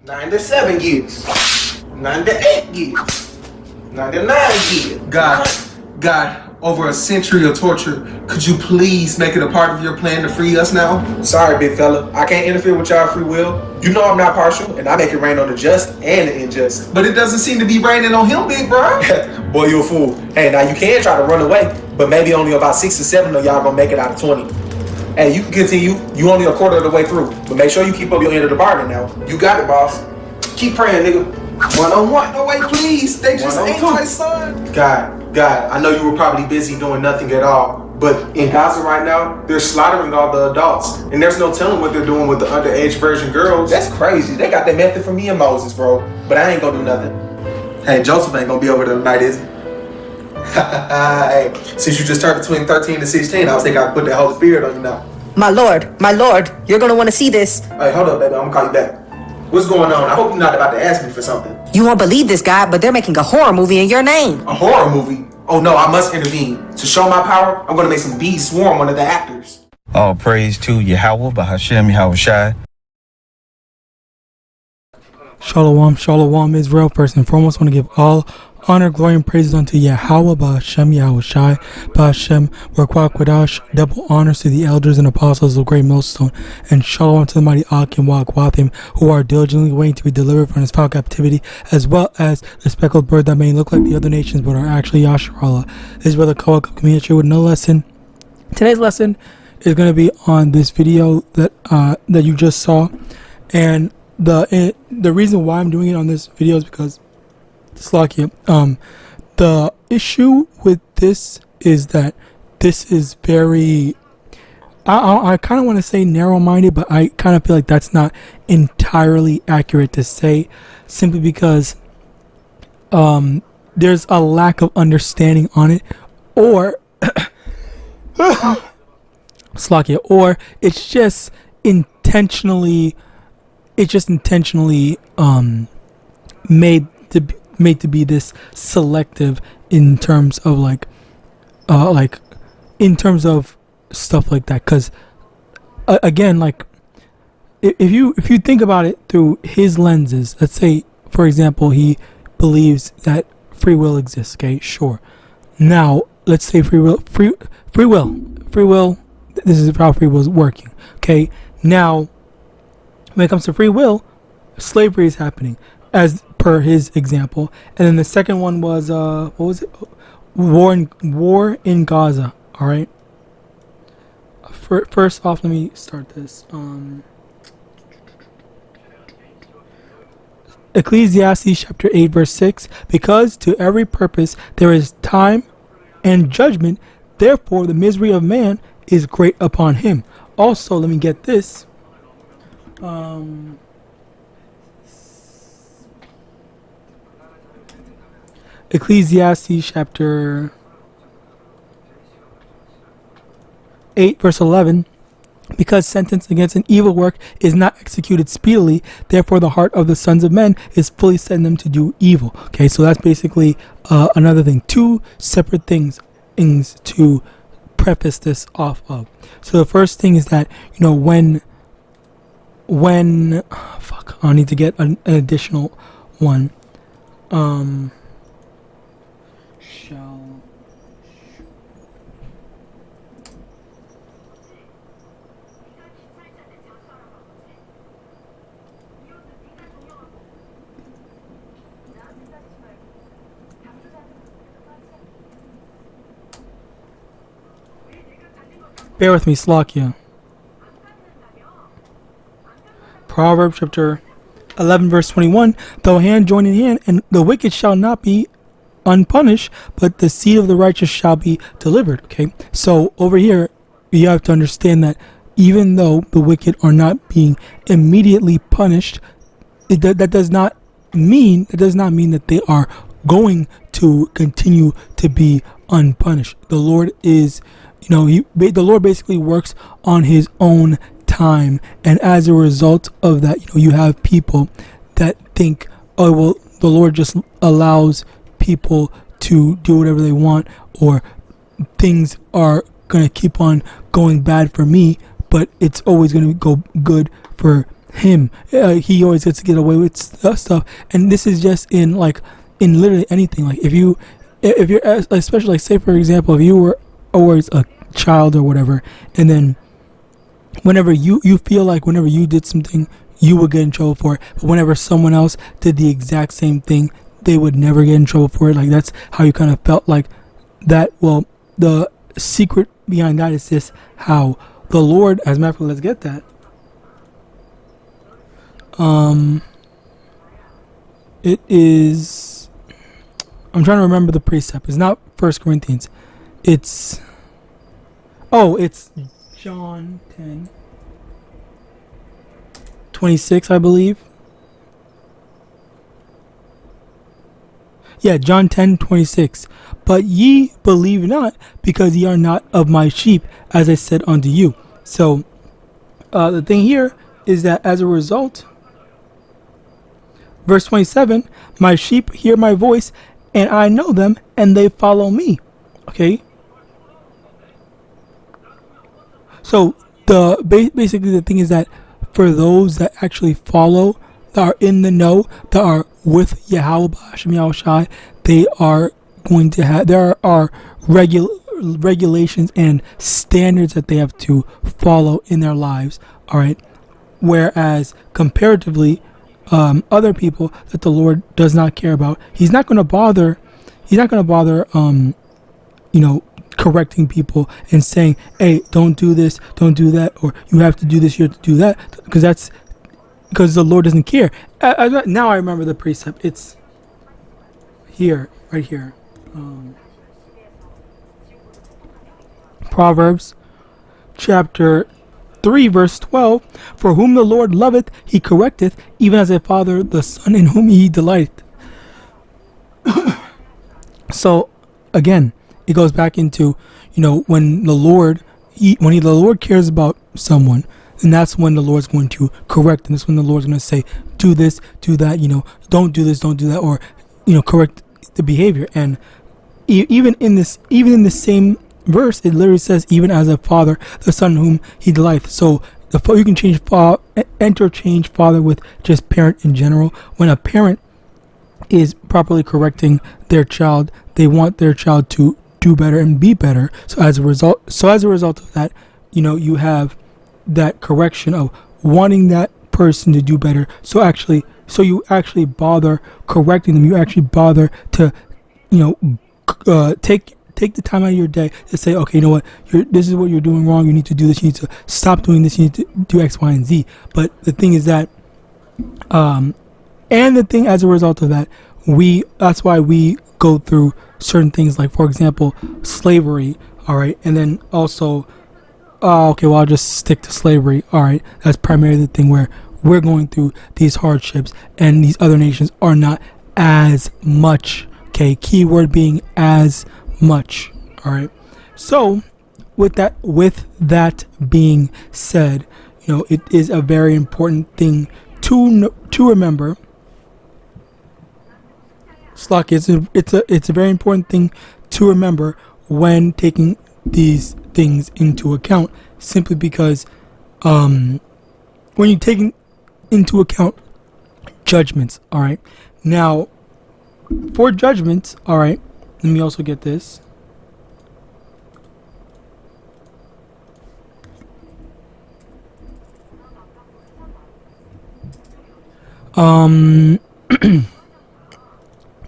97 years, 98 years, 99 years. God, over a century of torture, could you please make it a part of your plan to free us now? Sorry, big fella. I can't interfere with y'all free will. You know I'm not partial, and I make it rain on the just and the unjust. But it doesn't seem to be raining on him, big bro. Boy, you a fool. Hey, now you can try to run away, but maybe only about 6 or 7 of y'all gonna make it out of 20. Hey, you can continue. You only a quarter of the way through, but make sure you keep up your end of the bargain now. You got it, boss. Keep praying, nigga. 1-on-1. No, wait, please. They just ain't my son. God, I know you were probably busy doing nothing at all, but in Gaza right now, they're slaughtering all the adults, and there's no telling what they're doing with the underage virgin girls. That's crazy. They got that method from me and Moses, bro. But I ain't gonna do nothing. Hey, Joseph ain't gonna be over there tonight, is he? Hey, since you just turned between 13 and 16, I was thinking I could put the Holy Spirit on you now. My lord, you're gonna want to see this. Hey, hold up, baby. I'm gonna call you back. What's going on? I hope you're not about to ask me for something. You won't believe this, guy, but they're making a horror movie in your name. A horror movie? Oh no, I must intervene. To show my power, I'm gonna make some bees swarm one of the actors. All praise to YAHAWAH, YAHAWASHI. Shalom, Israel. First and foremost, I want to give all honor, glory, and praises unto Yahawah, Ba'ashem, Yahawashi, Ba'ashem, Rakwakadash. Double honors to the elders and apostles of Great Millstone, and shalom to the mighty Ak and Wagwathim, who are diligently waiting to be delivered from this foul captivity, as well as the speckled bird that may look like the other nations but are actually Yasharallah. This is Brother Kawak coming at you with no lesson. Today's lesson is going to be on this video that you just saw, and the reason why I'm doing it on this video is because the issue with this is that this is very, I kind of want to say narrow-minded, but I kind of feel like that's not entirely accurate to say, simply because there's a lack of understanding on it, or or it's just intentionally made to be this selective in terms of in terms of stuff like that. Because again, like if you think about it through his lenses, let's say for example he believes that free will exists. Okay, sure. Now let's say free will. This is how free will is working. Okay, now when it comes to free will, slavery is happening, as per his example. And then the second one was what was it? War in Gaza. All right. First off, let me start this. Ecclesiastes chapter 8 verse 6. Because to every purpose there is time and judgment, therefore the misery of man is great upon him. Also, let me get this. Ecclesiastes chapter 8 verse 11. Because sentence against an evil work is not executed speedily, therefore the heart of the sons of men is fully set in them to do evil. Okay, so that's basically another thing. Two separate things to preface this off of. So the first thing is that, you know, when I need to get an additional one. Bear with me, Slakia. Proverbs chapter 11 verse 21. Though hand join in hand, and the wicked shall not be unpunished, but the seed of the righteous shall be delivered. Okay, so over here you have to understand that even though the wicked are not being immediately punished, that does not mean that they are going to continue to be unpunished. The Lord is, the Lord basically works on his own time, and as a result of that, you have people that think, oh well, the Lord just allows people to do whatever they want, or things are gonna keep on going bad for me, but it's always gonna go good for him. He always gets to get away with stuff, and this is just in literally anything. Like if you're especially, like, say for example, if you were always a child or whatever, and then whenever you feel like whenever you did something, you would get in trouble for it, but whenever someone else did the exact same thing, they would never get in trouble for it. Like, that's how you kind of felt like that. Well, the secret behind that is this: how the Lord, as a matter of fact, let's get that. It is, I'm trying to remember the precept. It's not 1 Corinthians. It's John 10:26, I believe. Yeah, John 10:26. But ye believe not, because ye are not of my sheep, as I said unto you. So, the thing here is that as a result, verse 27, my sheep hear my voice, and I know them, and they follow me. Okay? So, basically the thing is that for those that actually follow, that are in the know, that are with Yahawah and Yahawashi, they are going to have, there are regulations and standards that they have to follow in their lives. All right. Whereas comparatively, other people that the Lord does not care about, He's not going to bother, correcting people and saying, hey, don't do this, don't do that, or you have to do this, you have to do that, because the Lord doesn't care. Now I remember the precept. It's here, right here. Proverbs chapter 3 verse 12, for whom the Lord loveth, he correcteth, even as a father the son in whom he delighteth. So again, it goes back into, when the Lord cares about someone, and that's when the Lord's going to correct, and that's when the Lord's going to say, do this, do that, don't do this, don't do that, or correct the behavior. And even in the same verse, it literally says, even as a father the son whom he delighteth. So you can interchange father with just parent in general. When a parent is properly correcting their child, they want their child to do better and be better. So as a result of that, you have that correction of wanting that person to do better. So you actually bother correcting them. You actually bother to, take the time out of your day to say, okay, you know what, this is what you're doing wrong. You need to do this. You need to stop doing this. You need to do X, Y, and Z. But the thing is that, as a result of that, that's why we go through certain things, like, for example, slavery. All right. And then also, I'll just stick to slavery. All right. That's primarily the thing where we're going through these hardships and these other nations are not as much. Okay. Keyword being as much. All right. So with that being said, it is a very important thing to remember. It's a very important thing to remember when taking these things into account, simply because when you're taking into account judgments. All right. Now, for judgments, all right, let me also get this.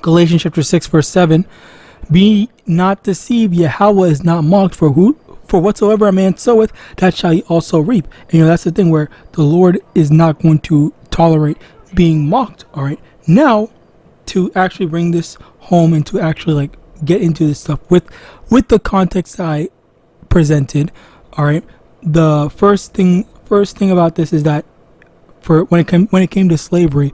Galatians chapter 6 verse 7, be not deceived, Yahawah is not mocked, for whatsoever a man soweth, that shall he also reap. And that's the thing where the Lord is not going to tolerate being mocked. All right. Now, to actually bring this home and to actually get into this stuff with the context that I presented. All right. The first thing about this is that when it came to slavery,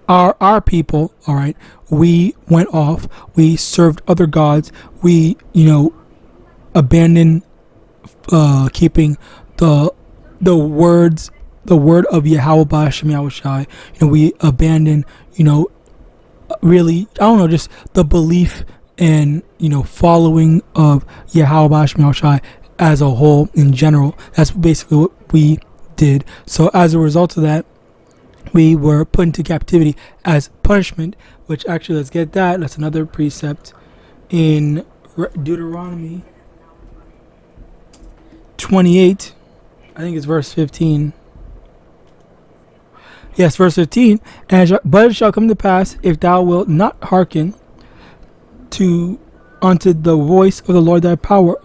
our people, all right, we went off, we served other gods, we abandoned keeping the word of Yahawah and Yahawashi. We abandoned really, I don't know, just the belief and following of Yahawah and Yahawashi as a whole in general. That's basically what we did. So as a result of that, we were put into captivity as punishment, which actually, let's get that. That's another precept in Deuteronomy 28. I think it's verse 15. Yes, verse 15. But it shall come to pass, if thou wilt not hearken unto the voice of the Lord thy power,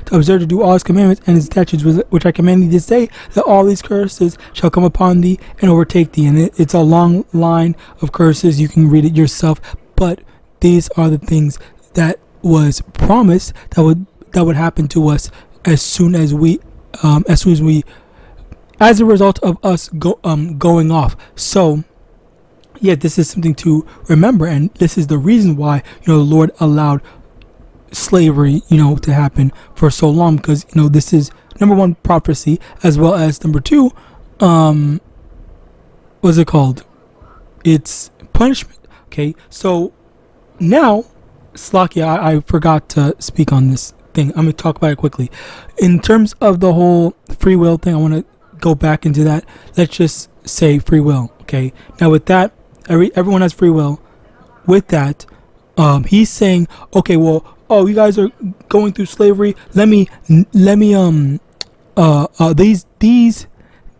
to observe to do all his commandments and his statutes which I command thee this day, that all these curses shall come upon thee and overtake thee. And it's a long line of curses. You can read it yourself. But these are the things that was promised that would happen to us as soon as we as a result of us going off. So yeah, this is something to remember, and this is the reason why the Lord allowed slavery to happen for so long, because this is number one, prophecy, as well as number two, what's it called, it's punishment. Okay, so now Slakia, I forgot to speak on this thing. I'm gonna talk about it quickly. In terms of the whole free will thing, I want to go back into that. Let's just say free will. Okay, now with that, everyone has free will. With that, he's saying, okay, well, you guys are going through slavery. These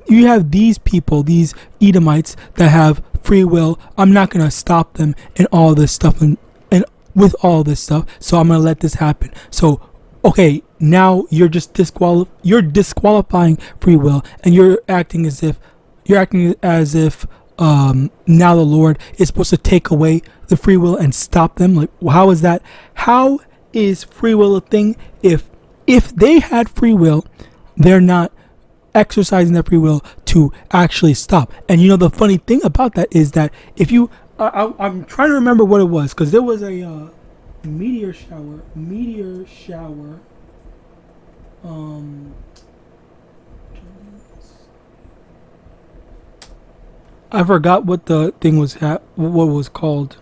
you have these people, these Edomites that have free will. I'm not gonna stop them and all this stuff and with all this stuff. So I'm gonna let this happen. So okay, now you're just disqualifying free will, and you're acting as if now the Lord is supposed to take away the free will and stop them. Like, how is that? How is free will a thing? If they had free will, they're not exercising their free will to actually stop. And the funny thing about that is that if you, I'm trying to remember what it was, because there was a meteor shower. I forgot what the thing was. What was called.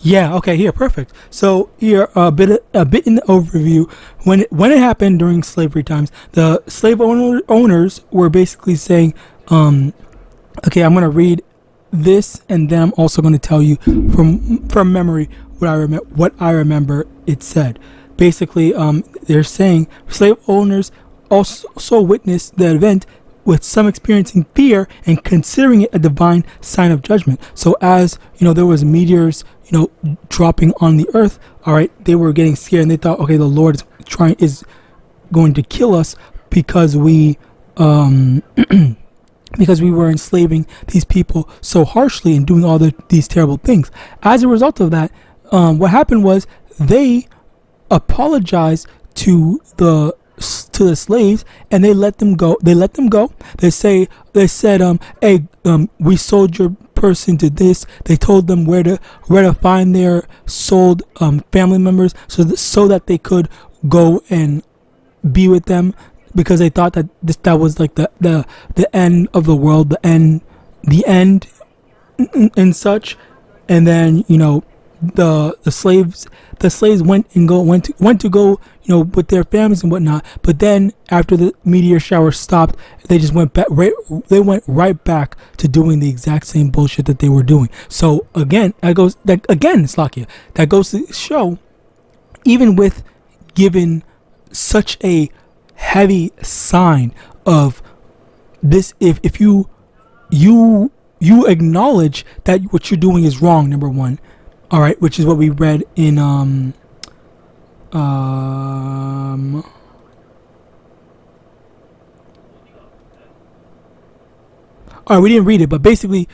Yeah. Okay. Here. Perfect. So here, a bit in the overview. When it happened during slavery times, the slave owners were basically saying, "Okay, I'm gonna read this, and then I'm also going to tell you from memory what I remember it said." Basically, they're saying slave owners also witnessed the event, with some experiencing fear and considering it a divine sign of judgment. So as there was meteors dropping on the earth, all right, they were getting scared, and they thought, okay, the Lord is going to kill us because we because we were enslaving these people so harshly and doing all these terrible things. As a result of that, what happened was they apologized to the slaves, and they let them go. They said, hey, we sold your person to this. They told them where to find their sold family members, so that they could go and be with them, because they thought that that was like the end of the world, the end and such. And then the slaves went to go with their families and whatnot. But then after the meteor shower stopped, they just went back. They went right back to doing the exact same bullshit that they were doing. So again, Slakia, that goes to show, even with given such a heavy sign of this, if you acknowledge that what you're doing is wrong, number one, all right, which is what we read in all right, we didn't read it, but basically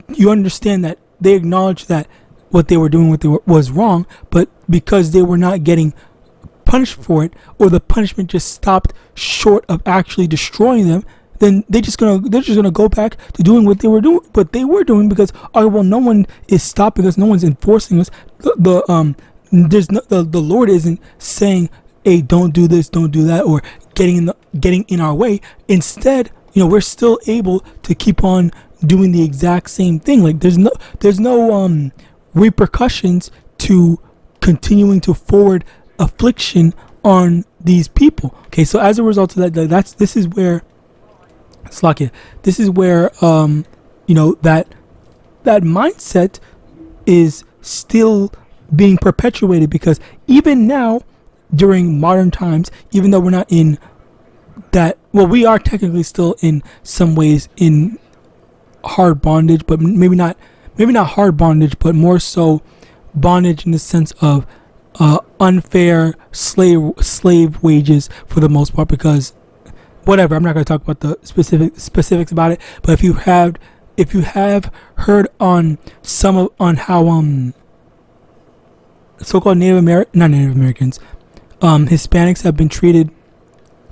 you understand that they acknowledge that what they were doing was wrong, but because they were not getting punished for it, or the punishment just stopped short of actually destroying them, then they're just gonna go back to doing what they were doing, because no one is stopping us, no one's enforcing us. The Lord isn't saying, hey, don't do this, don't do that, or getting in our way. Instead, we're still able to keep on doing the exact same thing. Like there's no repercussions to continuing to forward affliction on these people. Okay, so as a result of that, this is where that mindset is still being perpetuated, because even now during modern times, even though we're not in that, well, we are technically still in some ways in hard bondage, but maybe not hard bondage, but more so bondage in the sense of unfair slave wages for the most part. Because whatever, I'm not going to talk about the specifics about it, but if you have heard on how so-called not Native Americans, Hispanics have been treated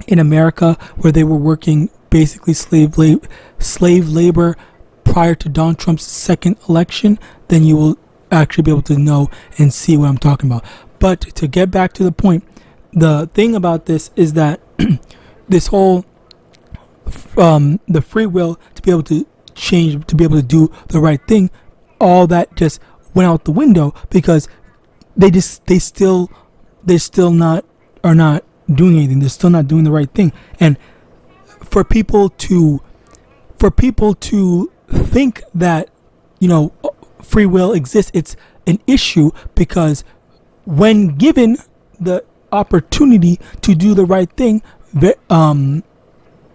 in America, where they were working basically slave labor prior to Donald Trump's second election, then you will actually be able to know and see what I'm talking about. But to get back to the point, the thing about this is that this whole the free will to be able to change, to be able to do the right thing, all that just went out the window, because they still are not doing anything. They're still not doing the right thing. And for people to think that free will exists, it's an issue, because when given the opportunity to do the right thing, they're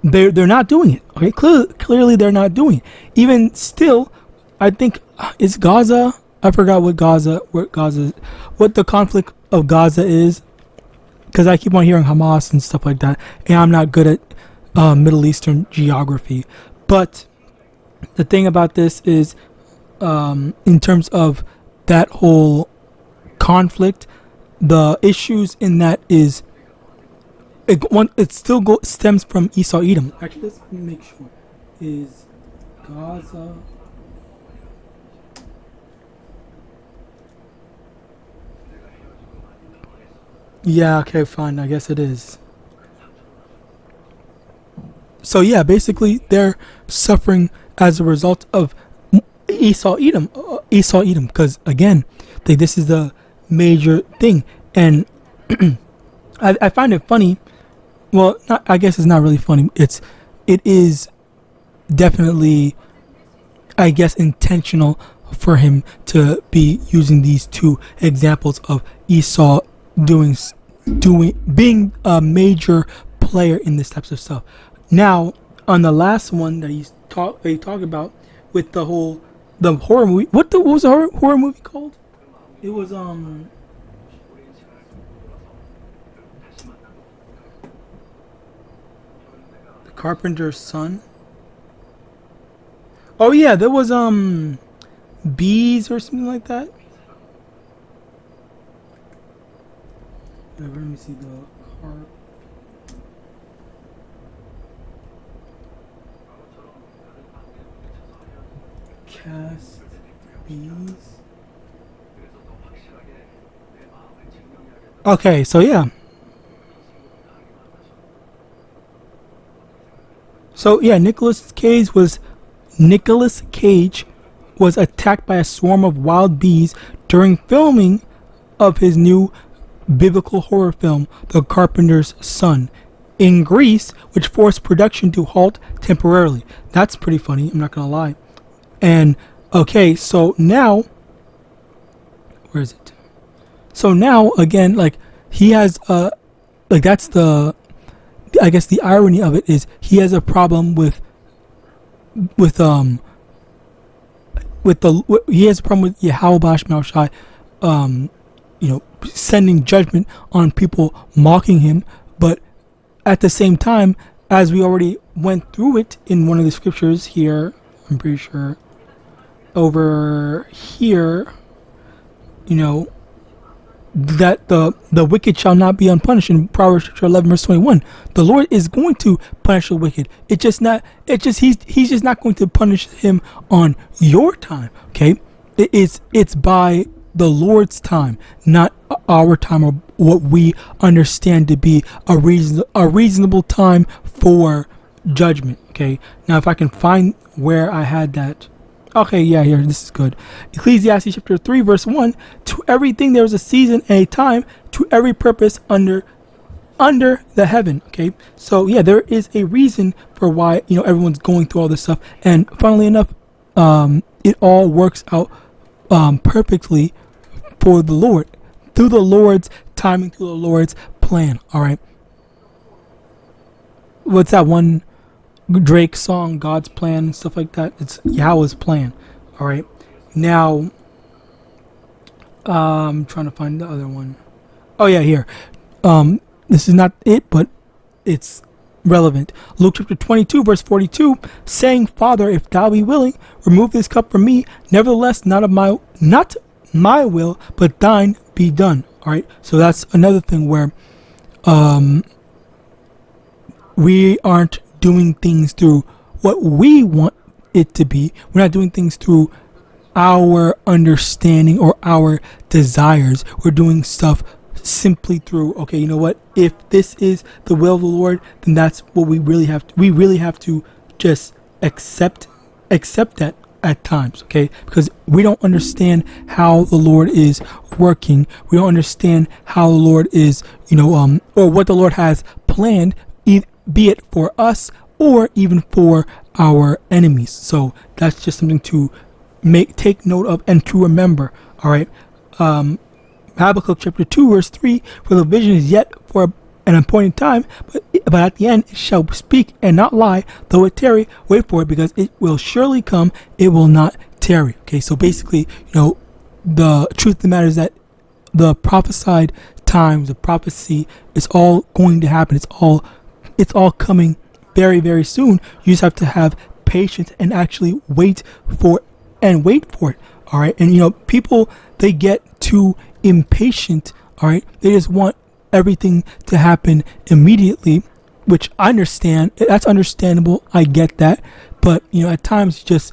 not doing it. Okay, clearly they're not doing it. Even still, I think it's Gaza. I forgot what the conflict of Gaza is, because I keep on hearing Hamas and stuff like that, and I'm not good at Middle Eastern geography. But the thing about this is, in terms of that whole conflict, the issues in that is it still stems from Esau Edom. Actually, let's make sure. Is Gaza? Yeah, okay, fine. I guess it is. So yeah, basically they're suffering as a result of Esau Edom, because again, this is the major thing. And I find it funny. Well, I guess it's not really funny. It is definitely, I guess, intentional for him to be using these two examples of Esau being a major player in this types of stuff. Now, on the last one that they talk about with the horror movie. What was the horror movie called? It was The Carpenter's Son. Oh yeah, there was Bees or something like that. Let me see the car. Cast Bees. Okay, so yeah. So yeah, Nicolas Cage was attacked by a swarm of wild bees during filming of his new biblical horror film, The Carpenter's Son, in Greece, which forced production to halt temporarily. That's pretty funny, I'm not gonna lie. And okay, so now, where is it? So now again, like he has that's the, I guess the irony of it is he has a problem with he has a problem with YAHAWAH, sending judgment on people mocking him. But at the same time, as we already went through it in one of the scriptures here, I'm pretty sure over here, that the wicked shall not be unpunished in Proverbs chapter 11 verse 21. The Lord is going to punish the wicked. He's just not going to punish him on your time. Okay, it's by the Lord's time, not our time, or what we understand to be a reasonable time for judgment. Okay, now if I can find where I had that. Okay, yeah, here, this is good. Ecclesiastes chapter 3, verse 1. To everything there is a season and a time, to every purpose under the heaven. Okay, so yeah, there is a reason for why, everyone's going through all this stuff. And funnily enough, it all works out perfectly for the Lord, through the Lord's timing, through the Lord's plan. All right. What's that one Drake song, God's plan and stuff like that? It's Yahweh's plan. All right. Now, I'm trying to find the other one. Oh yeah, here. This is not it, but it's relevant. Luke chapter 22, verse 42, saying, Father, if thou be willing, remove this cup from me. Nevertheless, not my will, but thine be done. All right. So that's another thing where, we aren't doing things through what we want it to be. We're not doing things through our understanding or our desires. We're doing stuff simply through, okay, you know what? If this is the will of the Lord, then that's what we really have to. We really have to just accept that at times, okay? Because we don't understand how the Lord is working. We don't understand how the Lord is, or what the Lord has planned, be it for us or even for our enemies. So that's just something to take note of and to remember. All right. Habakkuk chapter 2 verse 3, for the vision is yet for an appointed time, but at the end it shall speak and not lie. Though it tarry, wait for it, because it will surely come, it will not tarry. Okay, so basically, the truth of the matter is that the prophesied times, the prophecy, is all going to happen. It's all coming very, very soon. You just have to have patience and actually wait for it. All right. And, people, they get too impatient. All right. They just want everything to happen immediately, which I understand. That's understandable. I get that. But, at times, just,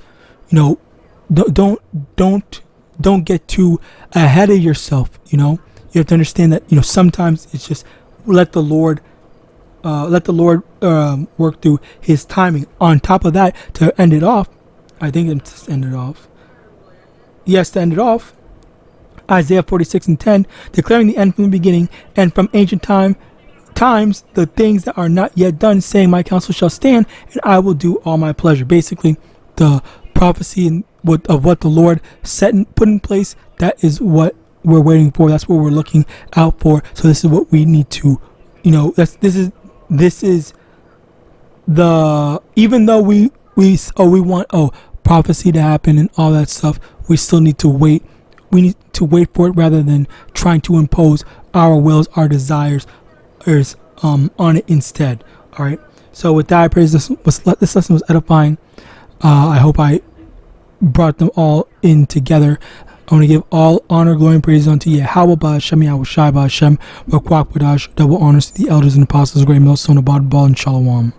don't get too ahead of yourself. You have to understand that, sometimes it's just let the Lord work through his timing. On top of that, to end it off, I think it's to end it off. Yes, to end it off, Isaiah 46:10, declaring the end from the beginning and from ancient times the things that are not yet done, saying, my counsel shall stand and I will do all my pleasure. Basically, the prophecy of what the Lord put in place, that is what we're waiting for. That's what we're looking out for. So this is what we need to, this is the, even though we want prophecy to happen and all that stuff, we still need to wait. We need to wait for it rather than trying to impose our wills, our desires, on it instead. All right. So with that, I pray this lesson was edifying. I hope I brought them all in together. I want to give all honor, glory, and praise unto Yahawah, Hashem, Yahawashi, Hashem, double honors to the elders and apostles, great millstone, abad, ball, and shalom.